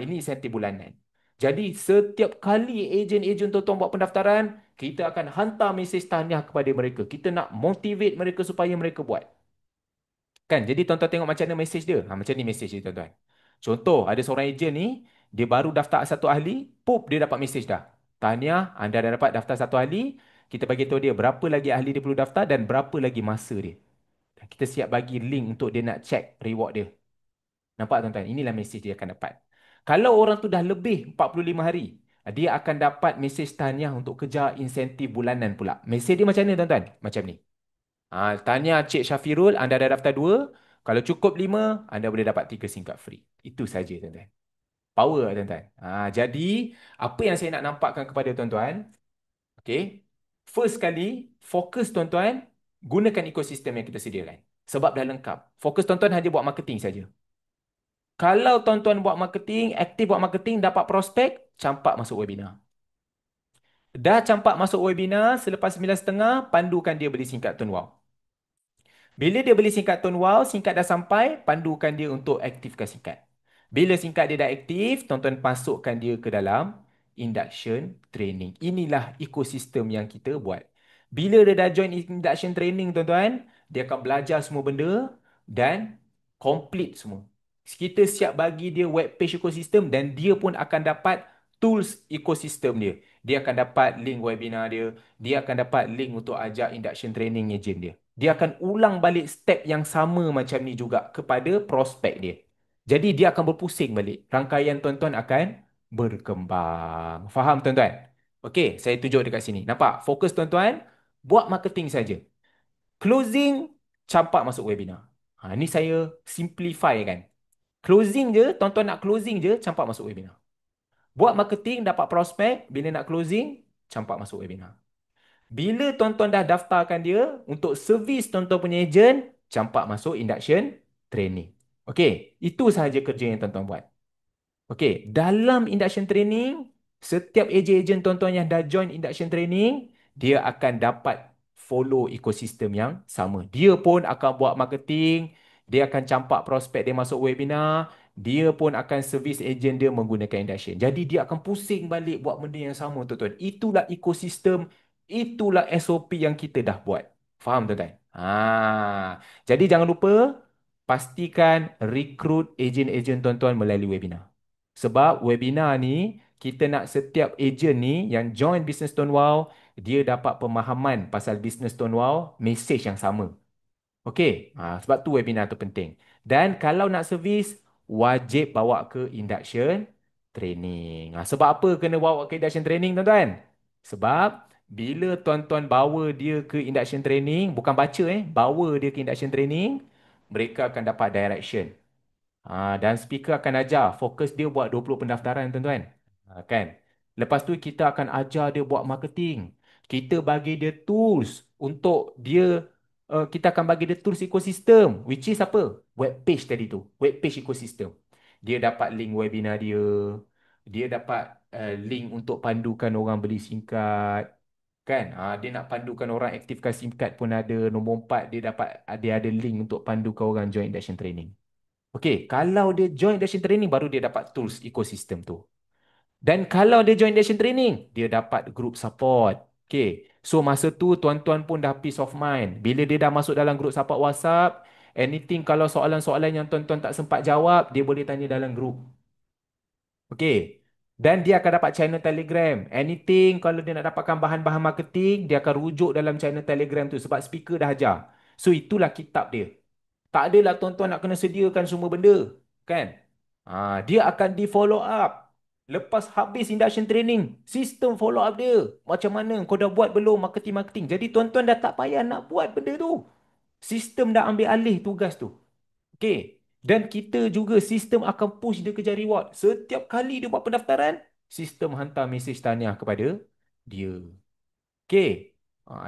Speaker 1: Ini insentif bulanan. Jadi setiap kali ejen-ejen tuan-tuan buat pendaftaran, kita akan hantar mesej tahniah kepada mereka. Kita nak motivate mereka supaya mereka buat. Kan? Jadi tuan-tuan tengok macam mana mesej dia. Macam ni mesej dia tuan-tuan. Contoh, ada seorang ejen ni, dia baru daftar satu ahli, pup, dia dapat mesej dah. Tahniah, anda dah dapat daftar satu ahli. Kita bagi tahu dia berapa lagi ahli dia perlu daftar dan berapa lagi masa dia. Dan kita siap bagi link untuk dia nak check reward dia. Nampak tuan-tuan? Inilah mesej dia akan dapat. Kalau orang tu dah lebih 45 hari, dia akan dapat mesej tahniah untuk kejar insentif bulanan pula. Mesej dia macam mana tuan-tuan? Macam ni. Tanya Cik Syafirul, anda dah daftar 2. Kalau cukup 5, anda boleh dapat 3 singkat free. Itu saja tuan-tuan. Power tuan-tuan. Jadi, apa yang saya nak nampakkan kepada tuan-tuan, okay, first kali, fokus tuan-tuan, gunakan ekosistem yang kita sediakan. Sebab dah lengkap. Fokus tuan-tuan hanya buat marketing saja. Kalau tuan-tuan buat marketing, aktif buat marketing, dapat prospek, campak masuk webinar. Dah campak masuk webinar, selepas 9.30, pandukan dia beli singkat Tun Wow. Bila dia beli singkat Tone Wow, singkat dah sampai, pandukan dia untuk aktifkan singkat. Bila singkat dia dah aktif, tuan-tuan masukkan dia ke dalam induction training. Inilah ekosistem yang kita buat. Bila dia dah join induction training, tuan-tuan, dia akan belajar semua benda dan complete semua. Kita siap bagi dia web page ekosistem dan dia pun akan dapat tools ekosistem dia. Dia akan dapat link webinar dia. Dia akan dapat link untuk ajak induction training agent dia. Dia akan ulang balik step yang sama macam ni juga kepada prospek dia. Jadi dia akan berpusing balik. Rangkaian tuan-tuan akan berkembang. Faham tuan-tuan? Okey, saya tunjuk dekat sini. Nampak? Fokus tuan-tuan, buat marketing saja. Closing, campak masuk webinar. Ni saya simplify kan. Closing je, tuan-tuan nak closing je, campak masuk webinar. Buat marketing, dapat prospek, bila nak closing, campak masuk webinar. Bila tuan-tuan dah daftarkan dia untuk servis tuan-tuan punya ejen, campak masuk induction training. Okey, itu sahaja kerja yang tuan-tuan buat. Okey, dalam induction training, setiap ejen-ejen tuan-tuan yang dah join induction training, dia akan dapat follow ekosistem yang sama. Dia pun akan buat marketing, dia akan campak prospek dia masuk webinar, dia pun akan servis ejen dia menggunakan induction. Jadi dia akan pusing balik buat benda yang sama tuan-tuan. Itulah ekosistem, itulah SOP yang kita dah buat. Faham tuan-tuan? Jadi jangan lupa pastikan rekrut ejen-ejen tuan-tuan melalui webinar. Sebab webinar ni kita nak setiap ejen ni yang join bisnes Tonewau, dia dapat pemahaman pasal bisnes Tonewau, message yang sama. Okey, sebab tu webinar tu penting. Dan kalau nak servis, wajib bawa ke induction training. Sebab apa kena bawa ke induction training, tuan-tuan? Sebab bila tuan-tuan bawa dia ke induction training, bukan baca bawa dia ke induction training, mereka akan dapat direction. Dan speaker akan ajar. Fokus dia buat 20 pendaftaran, tuan-tuan. Kan? Lepas tu kita akan ajar dia buat marketing. Kita bagi dia tools untuk dia, kita akan bagi dia tools ekosistem. Which is apa? Web page tadi tu. Web page ekosistem. Dia dapat link webinar dia. Dia dapat link untuk pandukan orang beli SIM card. Kan? Dia nak pandukan orang aktifkan SIM card pun ada. Nombor 4, dia ada link untuk pandukan orang join induction training. Okey, kalau dia join induction training, baru dia dapat tools ekosistem tu. Dan kalau dia join induction training, dia dapat group support. Okey, so masa tu tuan-tuan pun dah peace of mind. Bila dia dah masuk dalam group support WhatsApp, anything kalau soalan-soalan yang tuan-tuan tak sempat jawab, dia boleh tanya dalam group. Okey. Dan dia akan dapat channel Telegram. Anything kalau dia nak dapatkan bahan-bahan marketing, dia akan rujuk dalam channel Telegram tu sebab speaker dah ajar. So itulah kitab dia. Tak adalah tuan-tuan nak kena sediakan semua benda. Kan? Dia akan di follow up. Lepas habis induction training, sistem follow up dia. Macam mana? Kau dah buat belum marketing-marketing? Jadi tuan-tuan dah tak payah nak buat benda tu. Sistem dah ambil alih tugas tu. Okey. Dan kita juga sistem akan push dia kejar reward. Setiap kali dia buat pendaftaran, sistem hantar mesej tahniah kepada dia. Okey.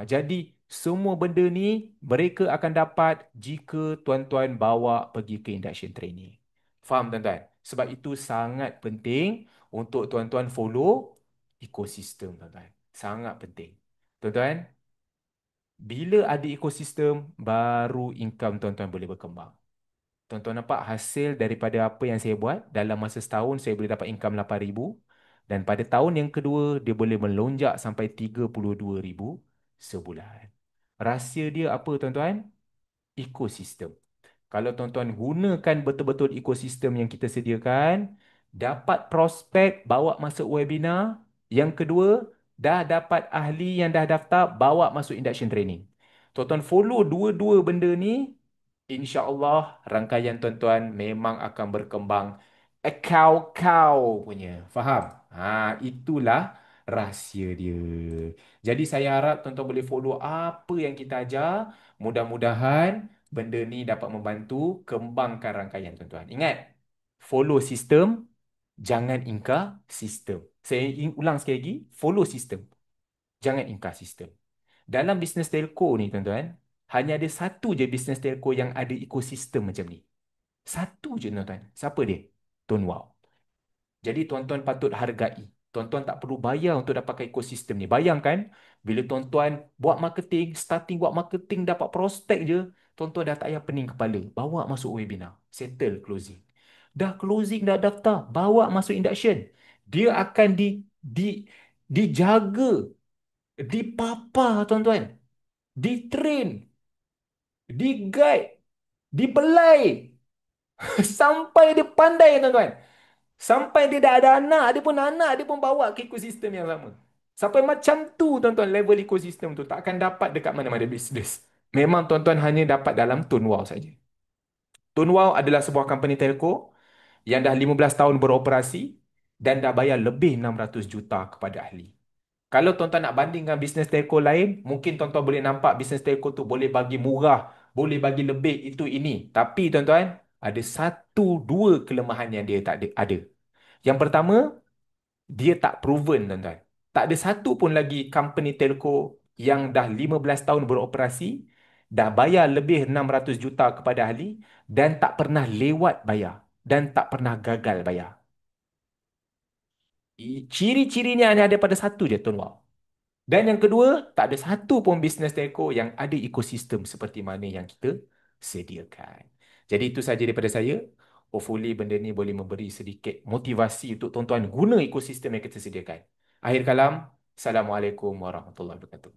Speaker 1: Jadi semua benda ni mereka akan dapat jika tuan-tuan bawa pergi ke induction training. Faham tuan-tuan? Sebab itu sangat penting untuk tuan-tuan follow ekosistem tuan-tuan. Sangat penting. Tuan-tuan, bila ada ekosistem, baru income tuan-tuan boleh berkembang. Tuan-tuan nampak hasil daripada apa yang saya buat. Dalam masa setahun, saya boleh dapat income 8,000. Dan pada tahun yang kedua, dia boleh melonjak sampai 32,000 sebulan. Rahsia dia apa, tuan-tuan? Ekosistem. Kalau tuan-tuan gunakan betul-betul ekosistem yang kita sediakan, dapat prospek bawa masuk webinar. Yang kedua, dah dapat ahli yang dah daftar, bawa masuk induction training. Tuan-tuan follow dua-dua benda ni, insya-Allah rangkaian tuan-tuan memang akan berkembang kau-kau punya. Faham? Itulah rahsia dia. Jadi saya harap tuan-tuan boleh follow apa yang kita ajar. Mudah-mudahan benda ni dapat membantu kembangkan rangkaian tuan-tuan. Ingat, follow sistem, jangan ingkar sistem. Saya ulang sekali lagi, follow sistem, jangan ingkar sistem. Dalam bisnes telco ni tuan-tuan, hanya ada satu je bisnes telco yang ada ekosistem macam ni. Satu je tuan-tuan. Siapa dia? Tonewau. Jadi tuan-tuan patut hargai. Tuan-tuan tak perlu bayar untuk dapatkan ekosistem ni. Bayangkan, bila tuan-tuan buat marketing, starting buat marketing, dapat prospek je, tuan-tuan dah tak payah pening kepala. Bawa masuk webinar. Settle closing. Dah closing, dah daftar. Bawa masuk induction. Dia akan dijaga, dipapar tuan-tuan. Di-train, di-guide, dibelai. Sampai dia pandai tuan-tuan. Sampai dia dah ada anak, dia pun bawa ke ekosistem yang sama. Sampai macam tu tuan-tuan level ekosistem tu tak akan dapat dekat mana-mana bisnes. Memang tuan-tuan hanya dapat dalam Tonewau saja. Tonewau adalah sebuah company telco yang dah 15 tahun beroperasi dan dah bayar lebih 600 juta kepada ahli. Kalau tuan-tuan nak bandingkan bisnes telco lain, mungkin tuan-tuan boleh nampak bisnes telco tu boleh bagi murah, boleh bagi lebih itu ini. Tapi tuan-tuan, ada satu dua kelemahan yang dia tak ada. Yang pertama, dia tak proven tuan-tuan. Tak ada satu pun lagi company telco yang dah 15 tahun beroperasi, dah bayar lebih 600 juta kepada ahli dan tak pernah lewat bayar dan tak pernah gagal bayar. Ciri-cirinya hanya ada pada satu je Tonewau. Dan yang kedua, tak ada satu pun bisnes telco yang ada ekosistem seperti mana yang kita sediakan. Jadi itu saja daripada saya. Hopefully benda ni boleh memberi sedikit motivasi untuk tuan-tuan guna ekosistem yang kita sediakan. Akhir kalam, Assalamualaikum warahmatullahi wabarakatuh.